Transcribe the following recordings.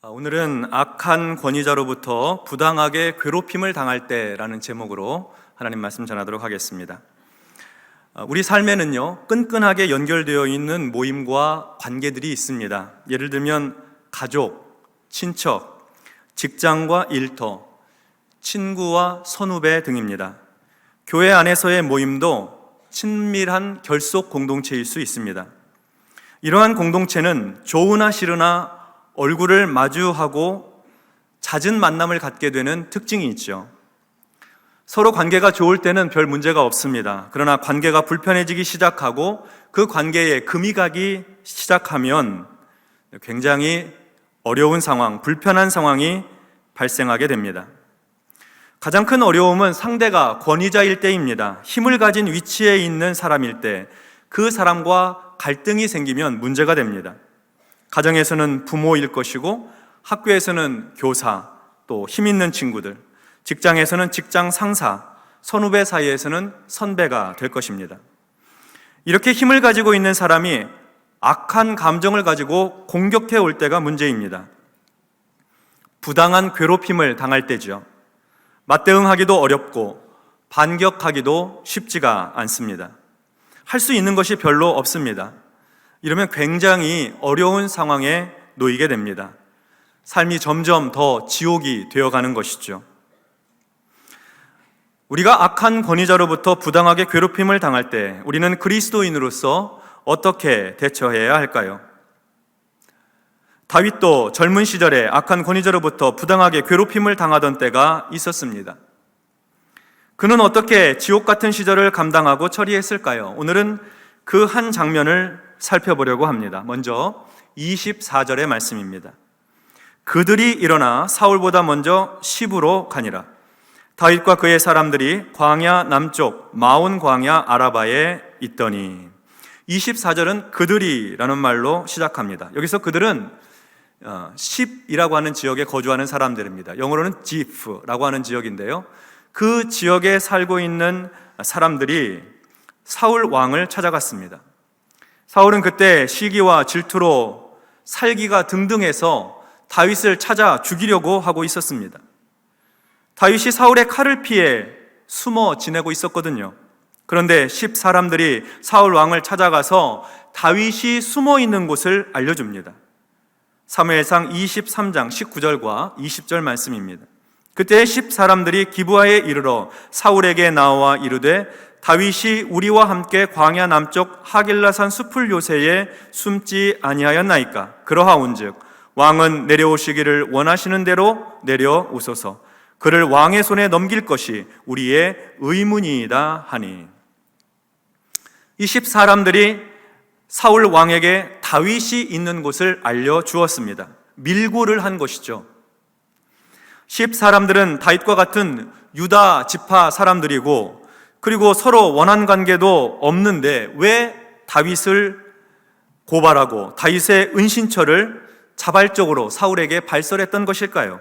오늘은 악한 권위자로부터 부당하게 괴롭힘을 당할 때라는 제목으로 하나님 말씀 전하도록 하겠습니다. 우리 삶에는요, 끈끈하게 연결되어 있는 모임과 관계들이 있습니다. 예를 들면 가족, 친척, 직장과 일터, 친구와 선후배 등입니다. 교회 안에서의 모임도 친밀한 결속 공동체일 수 있습니다. 이러한 공동체는 좋으나 싫으나 얼굴을 마주하고 잦은 만남을 갖게 되는 특징이 있죠. 서로 관계가 좋을 때는 별 문제가 없습니다. 그러나 관계가 불편해지기 시작하고 그 관계에 금이 가기 시작하면 굉장히 어려운 상황, 불편한 상황이 발생하게 됩니다. 가장 큰 어려움은 상대가 권위자일 때입니다. 힘을 가진 위치에 있는 사람일 때 그 사람과 갈등이 생기면 문제가 됩니다. 가정에서는 부모일 것이고, 학교에서는 교사, 또 힘 있는 친구들, 직장에서는 직장 상사, 선후배 사이에서는 선배가 될 것입니다. 이렇게 힘을 가지고 있는 사람이 악한 감정을 가지고 공격해 올 때가 문제입니다. 부당한 괴롭힘을 당할 때죠. 맞대응하기도 어렵고 반격하기도 쉽지가 않습니다. 할 수 있는 것이 별로 없습니다. 이러면 굉장히 어려운 상황에 놓이게 됩니다. 삶이 점점 더 지옥이 되어가는 것이죠. 우리가 악한 권위자로부터 부당하게 괴롭힘을 당할 때 우리는 그리스도인으로서 어떻게 대처해야 할까요? 다윗도 젊은 시절에 악한 권위자로부터 부당하게 괴롭힘을 당하던 때가 있었습니다. 그는 어떻게 지옥 같은 시절을 감당하고 처리했을까요? 오늘은 그 한 장면을 살펴보려고 합니다. 먼저 24절의 말씀입니다. 그들이 일어나 사울보다 먼저 시브로 가니라. 다윗과 그의 사람들이 광야 남쪽 마온 광야 아라바에 있더니. 24절은 그들이라는 말로 시작합니다. 여기서 그들은 십이라고 하는 지역에 거주하는 사람들입니다. 영어로는 지프라고 하는 지역인데요, 그 지역에 살고 있는 사람들이 사울 왕을 찾아갔습니다. 사울은 그때 시기와 질투로 살기가 등등해서 다윗을 찾아 죽이려고 하고 있었습니다. 다윗이 사울의 칼을 피해 숨어 지내고 있었거든요. 그런데 십 사람들이 사울 왕을 찾아가서 다윗이 숨어 있는 곳을 알려줍니다. 사무엘상 23장 19절과 20절 말씀입니다. 그때 십 사람들이 기브아에 이르러 사울에게 나와 이르되 다윗이 우리와 함께 광야 남쪽 하길라산 숲을 요새에 숨지 아니하였나이까? 그러하온즉 왕은 내려오시기를 원하시는 대로 내려오소서. 그를 왕의 손에 넘길 것이 우리의 의문이이다 하니. 이 십 사람들이 사울 왕에게 다윗이 있는 곳을 알려주었습니다. 밀고를 한 것이죠. 십 사람들은 다윗과 같은 유다 지파 사람들이고, 그리고 서로 원한 관계도 없는데 왜 다윗을 고발하고 다윗의 은신처를 자발적으로 사울에게 발설했던 것일까요?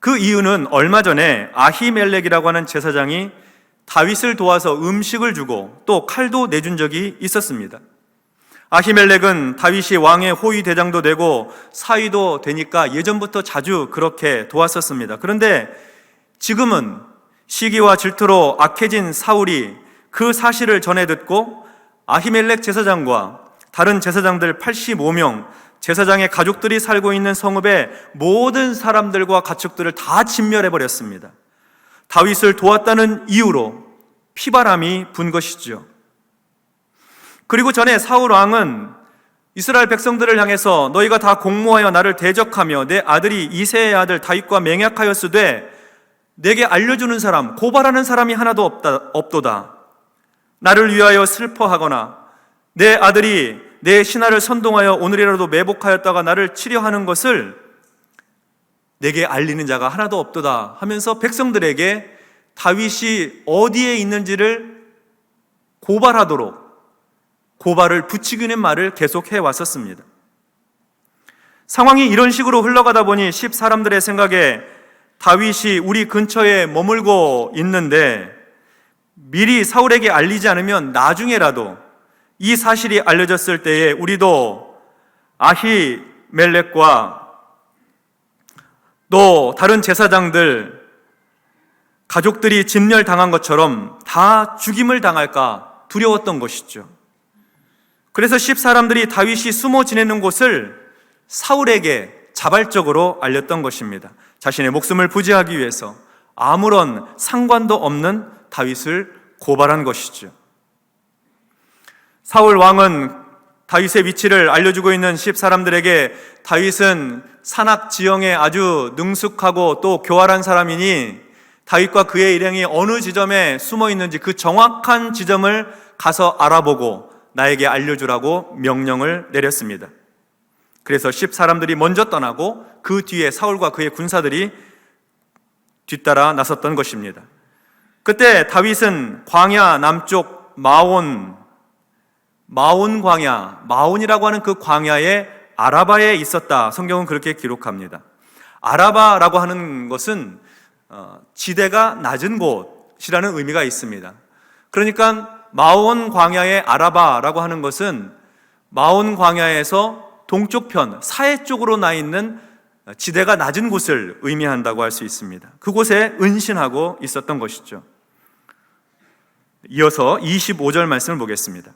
그 이유는 얼마 전에 아히멜렉이라고 하는 제사장이 다윗을 도와서 음식을 주고 또 칼도 내준 적이 있었습니다. 아히멜렉은 다윗이 왕의 호위 대장도 되고 사위도 되니까 예전부터 자주 그렇게 도왔었습니다. 그런데 지금은 시기와 질투로 악해진 사울이 그 사실을 전해 듣고 아히멜렉 제사장과 다른 제사장들 85명, 제사장의 가족들이 살고 있는 성읍의 모든 사람들과 가축들을 다 진멸해버렸습니다. 다윗을 도왔다는 이유로 피바람이 분 것이죠. 그리고 전에 사울 왕은 이스라엘 백성들을 향해서 너희가 다 공모하여 나를 대적하며 내 아들이 이새의 아들 다윗과 맹약하였으되 내게 알려주는 사람, 고발하는 사람이 하나도 없도다. 나를 위하여 슬퍼하거나 내 아들이 내 신하를 선동하여 오늘이라도 매복하였다가 나를 치려하는 것을 내게 알리는 자가 하나도 없도다 하면서 백성들에게 다윗이 어디에 있는지를 고발하도록 고발을 부추기는 말을 계속해 왔었습니다. 상황이 이런 식으로 흘러가다 보니 십 사람들의 생각에 다윗이 우리 근처에 머물고 있는데 미리 사울에게 알리지 않으면 나중에라도 이 사실이 알려졌을 때에 우리도 아비멜렉과 또 다른 제사장들 가족들이 진멸당한 것처럼 다 죽임을 당할까 두려웠던 것이죠. 그래서 10사람들이 다윗이 숨어 지내는 곳을 사울에게 자발적으로 알렸던 것입니다. 자신의 목숨을 부지하기 위해서 아무런 상관도 없는 다윗을 고발한 것이죠. 사울 왕은 다윗의 위치를 알려주고 있는 10사람들에게 다윗은 산악 지형에 아주 능숙하고 또 교활한 사람이니 다윗과 그의 일행이 어느 지점에 숨어 있는지 그 정확한 지점을 가서 알아보고 나에게 알려주라고 명령을 내렸습니다. 그래서 10사람들이 먼저 떠나고 그 뒤에 사울과 그의 군사들이 뒤따라 나섰던 것입니다. 그때 다윗은 광야 남쪽 마온 광야, 마온이라고 하는 그 광야의 아라바에 있었다. 성경은 그렇게 기록합니다. 아라바라고 하는 것은 지대가 낮은 곳이라는 의미가 있습니다. 그러니까 마온 광야의 아라바라고 하는 것은 마온 광야에서 동쪽편 사해 쪽으로 나 있는 지대가 낮은 곳을 의미한다고 할 수 있습니다. 그곳에 은신하고 있었던 것이죠. 이어서 25절 말씀을 보겠습니다.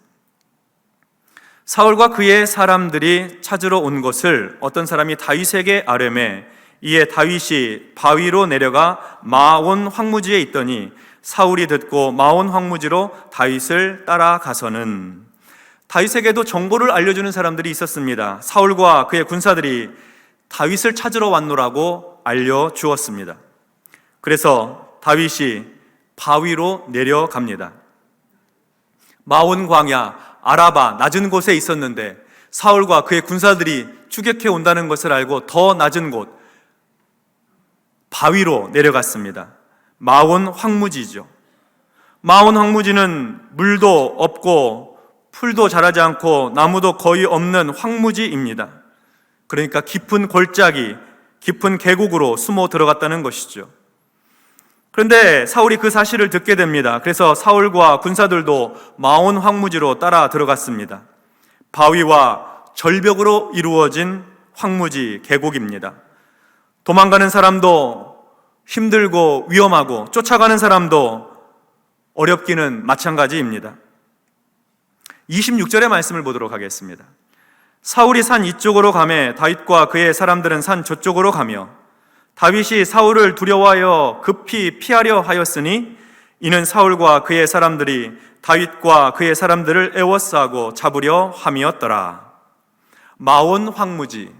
사울과 그의 사람들이 찾으러 온 것을 어떤 사람이 다윗에게 아뢰매 이에 다윗이 바위로 내려가 마온 황무지에 있더니 사울이 듣고 마온 황무지로 다윗을 따라가서는 다윗에게도 정보를 알려주는 사람들이 있었습니다. 사울과 그의 군사들이 다윗을 찾으러 왔노라고 알려주었습니다. 그래서 다윗이 바위로 내려갑니다. 마온 광야, 아라바, 낮은 곳에 있었는데 사울과 그의 군사들이 추격해 온다는 것을 알고 더 낮은 곳, 바위로 내려갔습니다. 마온 황무지죠. 마온 황무지는 물도 없고 풀도 자라지 않고 나무도 거의 없는 황무지입니다. 그러니까 깊은 골짜기, 깊은 계곡으로 숨어 들어갔다는 것이죠. 그런데 사울이 그 사실을 듣게 됩니다. 그래서 사울과 군사들도 마온 황무지로 따라 들어갔습니다. 바위와 절벽으로 이루어진 황무지 계곡입니다. 도망가는 사람도 힘들고 위험하고 쫓아가는 사람도 어렵기는 마찬가지입니다. 26절의 말씀을 보도록 하겠습니다. 사울이 산 이쪽으로 가매 다윗과 그의 사람들은 산 저쪽으로 가며 다윗이 사울을 두려워하여 급히 피하려 하였으니 이는 사울과 그의 사람들이 다윗과 그의 사람들을 애워싸고 잡으려 함이었더라. 마온 황무지,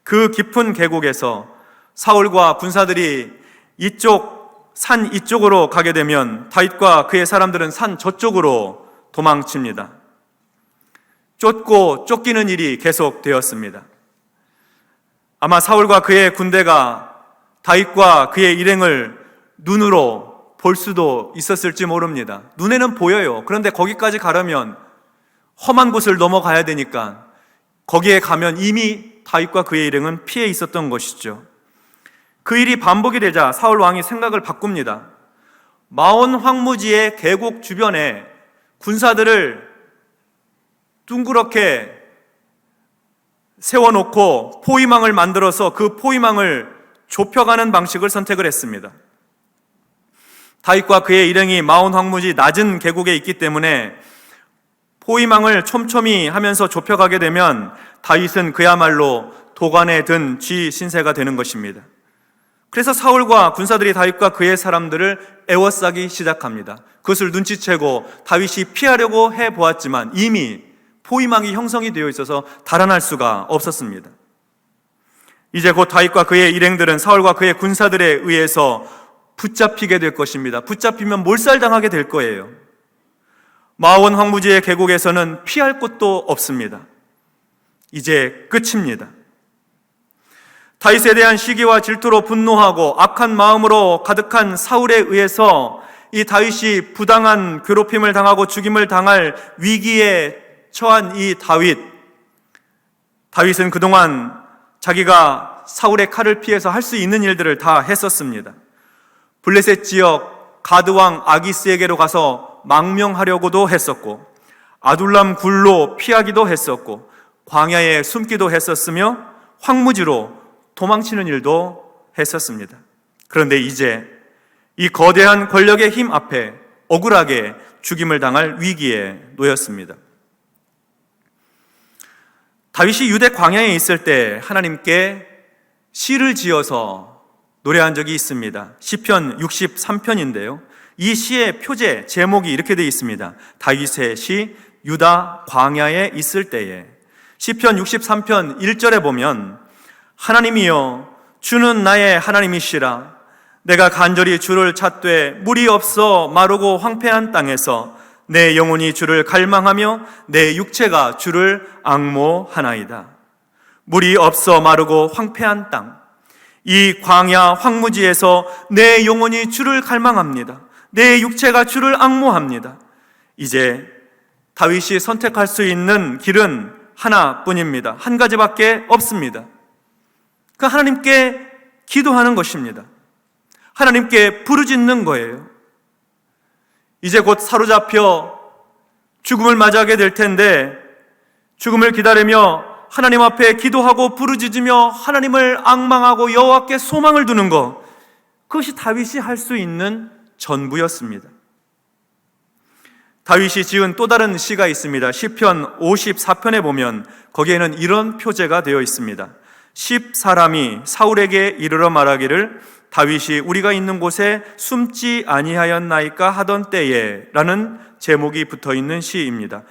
그 깊은 계곡에서 사울과 군사들이 산 이쪽으로 가게 되면 다윗과 그의 사람들은 산 저쪽으로 도망칩니다. 쫓고 쫓기는 일이 계속되었습니다. 아마 사울과 그의 군대가 다윗과 그의 일행을 눈으로 볼 수도 있었을지 모릅니다. 눈에는 보여요. 그런데 거기까지 가려면 험한 곳을 넘어가야 되니까 거기에 가면 이미 다윗과 그의 일행은 피해 있었던 것이죠. 그 일이 반복이 되자 사울 왕이 생각을 바꿉니다. 마온 황무지의 계곡 주변에 군사들을 둥그렇게 세워놓고 포위망을 만들어서 그 포위망을 좁혀가는 방식을 선택을 했습니다. 다윗과 그의 일행이 마온 황무지 낮은 계곡에 있기 때문에 포위망을 촘촘히 하면서 좁혀가게 되면 다윗은 그야말로 도관에 든 쥐 신세가 되는 것입니다. 그래서 사울과 군사들이 다윗과 그의 사람들을 애워싸기 시작합니다. 그것을 눈치채고 다윗이 피하려고 해보았지만 이미 포위망이 형성이 되어 있어서 달아날 수가 없었습니다. 이제 곧 다윗과 그의 일행들은 사울과 그의 군사들에 의해서 붙잡히게 될 것입니다. 붙잡히면 몰살당하게 될 거예요. 마온 황무지의 계곡에서는 피할 곳도 없습니다. 이제 끝입니다. 다윗에 대한 시기와 질투로 분노하고 악한 마음으로 가득한 사울에 의해서 이 다윗이 부당한 괴롭힘을 당하고 죽임을 당할 위기에 처한 이 다윗은 그동안 자기가 사울의 칼을 피해서 할 수 있는 일들을 다 했었습니다. 블레셋 지역 가드왕 아기스에게로 가서 망명하려고도 했었고 아둘람 굴로 피하기도 했었고 광야에 숨기도 했었으며 황무지로 도망치는 일도 했었습니다. 그런데 이제 이 거대한 권력의 힘 앞에 억울하게 죽임을 당할 위기에 놓였습니다. 다윗이 유대 광야에 있을 때 하나님께 시를 지어서 노래한 적이 있습니다. 시편 63편인데요. 이 시의 표제, 제목이 이렇게 되어 있습니다. 다윗의 시 유다 광야에 있을 때에. 시편 63편 1절에 보면 하나님이여 주는 나의 하나님이시라. 내가 간절히 주를 찾되 물이 없어 마르고 황폐한 땅에서 내 영혼이 주를 갈망하며 내 육체가 주를 앙모하나이다. 물이 없어 마르고 황폐한 땅, 이 광야 황무지에서 내 영혼이 주를 갈망합니다. 내 육체가 주를 앙모합니다. 이제 다윗이 선택할 수 있는 길은 하나뿐입니다. 한 가지밖에 없습니다. 그 하나님께 기도하는 것입니다. 하나님께 부르짖는 거예요. 이제 곧 사로잡혀 죽음을 맞이하게 될 텐데 죽음을 기다리며 하나님 앞에 기도하고 부르짖으며 하나님을 앙망하고 여호와께 소망을 두는 것, 그것이 다윗이 할 수 있는 전부였습니다. 다윗이 지은 또 다른 시가 있습니다. 시편 54편에 보면 거기에는 이런 표제가 되어 있습니다. 10사람이 사울에게 이르러 말하기를 다윗이 우리가 있는 곳에 숨지 아니하였나이까 하던 때에 라는 제목이 붙어있는 시입니다.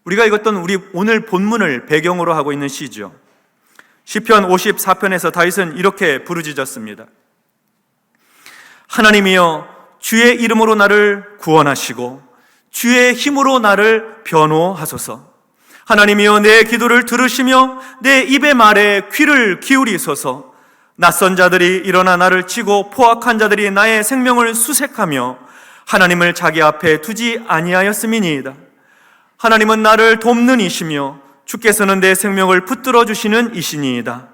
우리가 읽었던 우리 오늘 본문을 배경으로 하고 있는 시죠. 시편 54편에서 다윗은 이렇게 부르짖었습니다. 하나님이여 주의 이름으로 나를 구원하시고 주의 힘으로 나를 변호하소서. 하나님이여 내 기도를 들으시며 내 입의 말에 귀를 기울이소서. 낯선 자들이 일어나 나를 치고 포악한 자들이 나의 생명을 수색하며 하나님을 자기 앞에 두지 아니하였음이니이다. 하나님은 나를 돕는 이시며 주께서는 내 생명을 붙들어 주시는 이시니이다.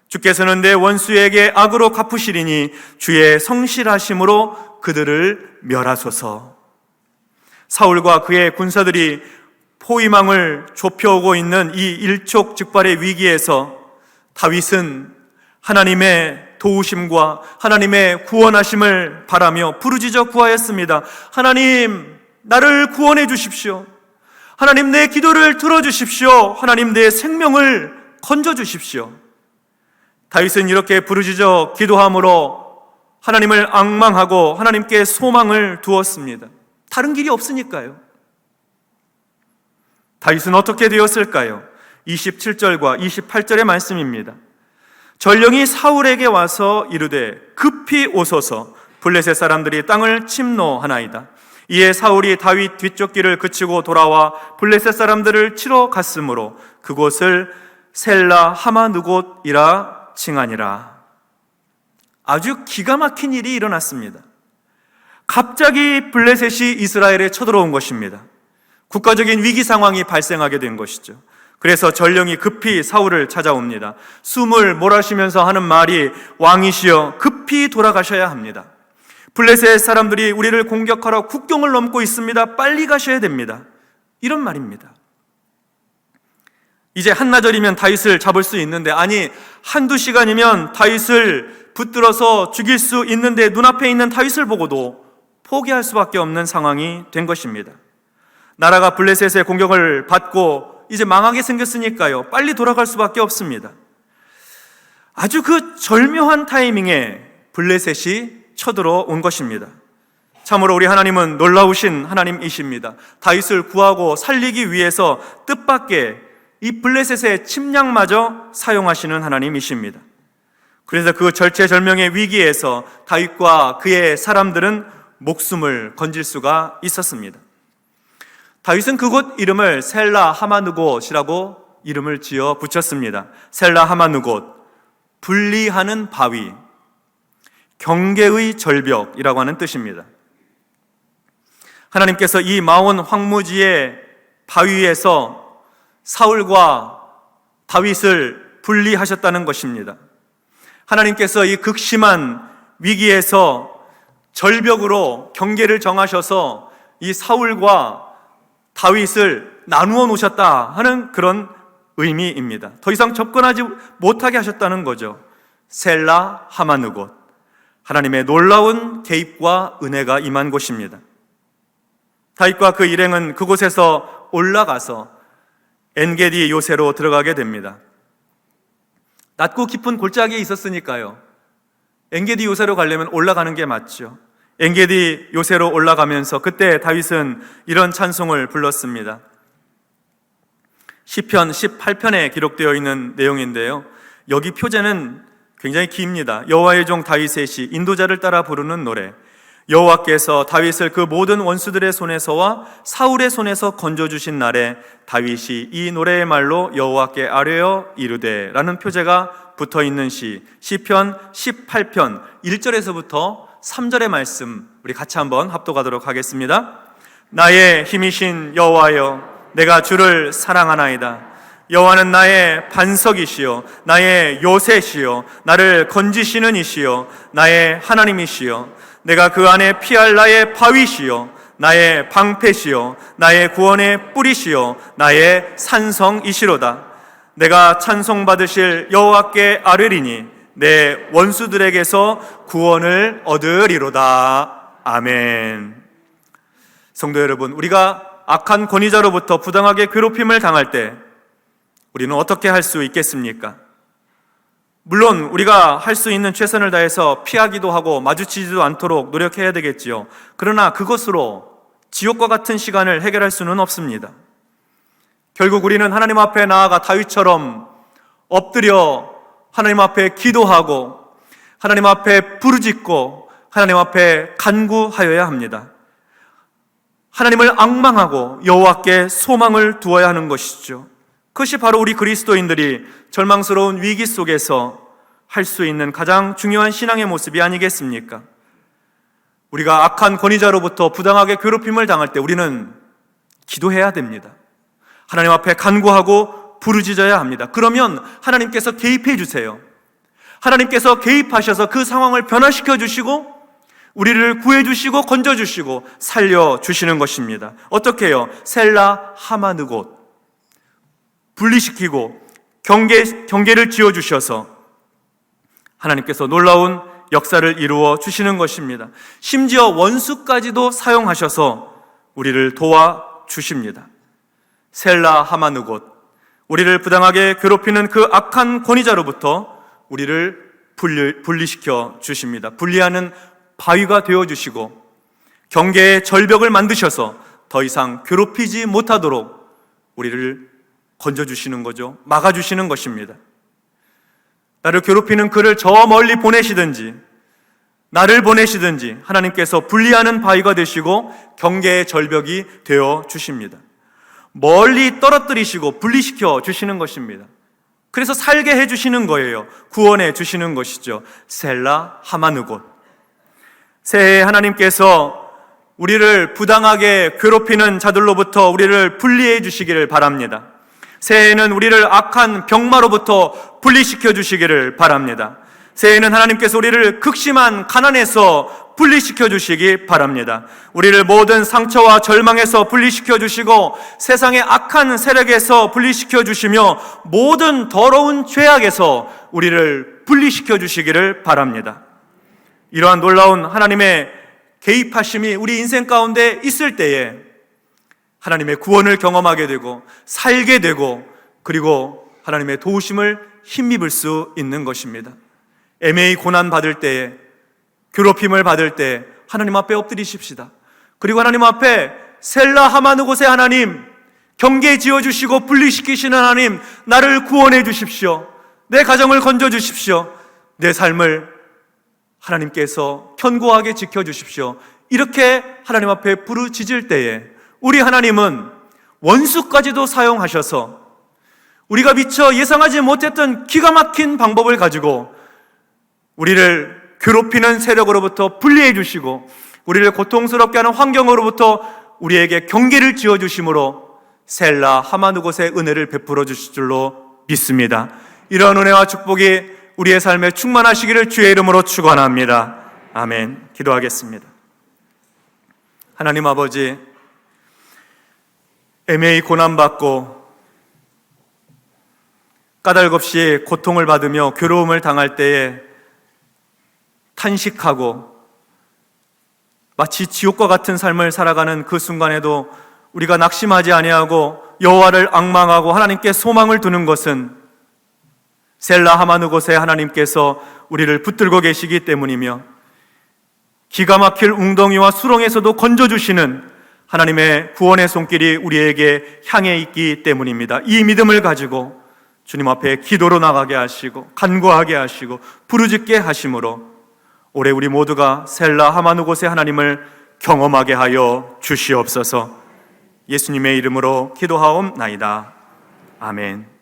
주께서는 내 원수에게 악으로 갚으시리니 주의 성실하심으로 그들을 멸하소서. 사울과 그의 군사들이 포위망을 좁혀오고 있는 이 일촉즉발의 위기에서 다윗은 하나님의 도우심과 하나님의 구원하심을 바라며 부르짖어 구하였습니다. 하나님, 나를 구원해 주십시오. 하나님, 내 기도를 들어주십시오. 하나님, 내 생명을 건져주십시오. 다윗은 이렇게 부르짖어 기도함으로 하나님을 앙망하고 하나님께 소망을 두었습니다. 다른 길이 없으니까요. 다윗은 어떻게 되었을까요? 27절과 28절의 말씀입니다. 전령이 사울에게 와서 이르되 급히 오소서. 블레셋 사람들이 땅을 침노하나이다. 이에 사울이 다윗 뒤쫓기를 그치고 돌아와 블레셋 사람들을 치러 갔으므로 그곳을 셀라 하마누곳이라 칭하니라. 아주 기가 막힌 일이 일어났습니다. 갑자기 블레셋이 이스라엘에 쳐들어온 것입니다. 국가적인 위기 상황이 발생하게 된 것이죠. 그래서 전령이 급히 사울을 찾아옵니다. 숨을 몰아쉬면서 하는 말이 왕이시여 급히 돌아가셔야 합니다. 블레셋 사람들이 우리를 공격하러 국경을 넘고 있습니다. 빨리 가셔야 됩니다. 이런 말입니다. 이제 한나절이면 다윗을 잡을 수 있는데, 아니 한두 시간이면 다윗을 붙들어서 죽일 수 있는데 눈앞에 있는 다윗을 보고도 포기할 수밖에 없는 상황이 된 것입니다. 나라가 블레셋의 공격을 받고 이제 망하게 생겼으니까요, 빨리 돌아갈 수밖에 없습니다. 아주 그 절묘한 타이밍에 블레셋이 쳐들어온 것입니다. 참으로 우리 하나님은 놀라우신 하나님이십니다. 다윗을 구하고 살리기 위해서 뜻밖의 이 블레셋의 침략마저 사용하시는 하나님이십니다. 그래서 그 절체절명의 위기에서 다윗과 그의 사람들은 목숨을 건질 수가 있었습니다. 다윗은 그곳 이름을 셀라 하마누곳이라고 이름을 지어 붙였습니다. 셀라 하마누곳, 분리하는 바위, 경계의 절벽이라고 하는 뜻입니다. 하나님께서 이 마온 황무지의 바위에서 사울과 다윗을 분리하셨다는 것입니다. 하나님께서 이 극심한 위기에서 절벽으로 경계를 정하셔서 이 사울과 다윗을 나누어 놓으셨다 하는 그런 의미입니다. 더 이상 접근하지 못하게 하셨다는 거죠. 셀라 하마느곳, 하나님의 놀라운 개입과 은혜가 임한 곳입니다. 다윗과 그 일행은 그곳에서 올라가서 엔게디 요새로 들어가게 됩니다. 낮고 깊은 골짜기에 있었으니까요, 엔게디 요새로 가려면 올라가는 게 맞죠. 엔게디 요새로 올라가면서 그때 다윗은 이런 찬송을 불렀습니다. 시편 18편에 기록되어 있는 내용인데요, 여기 표제는 굉장히 깁니다. 여호와의 종 다윗의 시, 인도자를 따라 부르는 노래. 여호와께서 다윗을 그 모든 원수들의 손에서와 사울의 손에서 건져주신 날에 다윗이 이 노래의 말로 여호와께 아뢰어 이르되 라는 표제가 붙어있는 시, 시편 18편 1절에서부터 3절의 말씀 우리 같이 한번 합독하도록 하겠습니다. 나의 힘이신 여호와여, 내가 주를 사랑하나이다. 여호와는 나의 반석이시요 나의 요새시요 나를 건지시는 이시요 나의 하나님이시요 내가 그 안에 피할 나의 바위시요 나의 방패시요 나의 구원의 뿌리시요 나의 산성이시로다. 내가 찬송받으실 여호와께 아뢰리니 내 원수들에게서 구원을 얻으리로다. 아멘. 성도 여러분, 우리가 악한 권위자로부터 부당하게 괴롭힘을 당할 때 우리는 어떻게 할 수 있겠습니까? 물론 우리가 할 수 있는 최선을 다해서 피하기도 하고 마주치지도 않도록 노력해야 되겠지요. 그러나 그것으로 지옥과 같은 시간을 해결할 수는 없습니다. 결국 우리는 하나님 앞에 나아가 다윗처럼 엎드려 하나님 앞에 기도하고 하나님 앞에 부르짖고 하나님 앞에 간구하여야 합니다. 하나님을 앙망하고 여호와께 소망을 두어야 하는 것이죠. 그것이 바로 우리 그리스도인들이 절망스러운 위기 속에서 할 수 있는 가장 중요한 신앙의 모습이 아니겠습니까? 우리가 악한 권위자로부터 부당하게 괴롭힘을 당할 때 우리는 기도해야 됩니다. 하나님 앞에 간구하고 부르짖어야 합니다. 그러면 하나님께서 개입해 주세요. 하나님께서 개입하셔서 그 상황을 변화시켜 주시고 우리를 구해 주시고 건져 주시고 살려 주시는 것입니다. 어떻게 해요? 셀라 하마느곳, 분리시키고 경계를 지어 주셔서 하나님께서 놀라운 역사를 이루어 주시는 것입니다. 심지어 원수까지도 사용하셔서 우리를 도와 주십니다. 셀라 하마느곳, 우리를 부당하게 괴롭히는 그 악한 권위자로부터 우리를 분리시켜 주십니다. 분리하는 바위가 되어 주시고 경계의 절벽을 만드셔서 더 이상 괴롭히지 못하도록 우리를 건져주시는 거죠. 막아주시는 것입니다. 나를 괴롭히는 그를 저 멀리 보내시든지 나를 보내시든지 하나님께서 분리하는 바위가 되시고 경계의 절벽이 되어 주십니다. 멀리 떨어뜨리시고 분리시켜 주시는 것입니다. 그래서 살게 해주시는 거예요. 구원해 주시는 것이죠. 셀라 하마느곳. 새해 하나님께서 우리를 부당하게 괴롭히는 자들로부터 우리를 분리해 주시기를 바랍니다. 새해에는 우리를 악한 병마로부터 분리시켜 주시기를 바랍니다. 새해에는 하나님께서 우리를 극심한 가난에서 분리시켜 주시기 바랍니다. 우리를 모든 상처와 절망에서 분리시켜 주시고 세상의 악한 세력에서 분리시켜 주시며 모든 더러운 죄악에서 우리를 분리시켜 주시기를 바랍니다. 이러한 놀라운 하나님의 개입하심이 우리 인생 가운데 있을 때에 하나님의 구원을 경험하게 되고 살게 되고 그리고 하나님의 도우심을 힘입을 수 있는 것입니다. 애매히 고난 받을 때에 괴롭힘을 받을 때 하나님 앞에 엎드리십시다. 그리고 하나님 앞에 셀라 하마느곳의 하나님, 경계 지어주시고 분리시키시는 하나님, 나를 구원해 주십시오. 내 가정을 건져 주십시오. 내 삶을 하나님께서 견고하게 지켜주십시오. 이렇게 하나님 앞에 부르짖을 때에 우리 하나님은 원수까지도 사용하셔서 우리가 미처 예상하지 못했던 기가 막힌 방법을 가지고 우리를 괴롭히는 세력으로부터 분리해 주시고 우리를 고통스럽게 하는 환경으로부터 우리에게 경계를 지어주심으로 셀라 하마느곳의 은혜를 베풀어 주실 줄로 믿습니다. 이러한 은혜와 축복이 우리의 삶에 충만하시기를 주의 이름으로 축원합니다. 아멘. 기도하겠습니다. 하나님 아버지, 애매히 고난받고 까닭없이 고통을 받으며 괴로움을 당할 때에 탄식하고 마치 지옥과 같은 삶을 살아가는 그 순간에도 우리가 낙심하지 아니하고 여호와를 앙망하고 하나님께 소망을 두는 것은 셀라 하마누곳에 하나님께서 우리를 붙들고 계시기 때문이며, 기가 막힐 웅덩이와 수렁에서도 건져주시는 하나님의 구원의 손길이 우리에게 향해 있기 때문입니다. 이 믿음을 가지고 주님 앞에 기도로 나가게 하시고 간구하게 하시고 부르짖게 하심으로 올해 우리 모두가 셀라 하마누곳의 하나님을 경험하게 하여 주시옵소서. 예수님의 이름으로 기도하옵나이다. 아멘.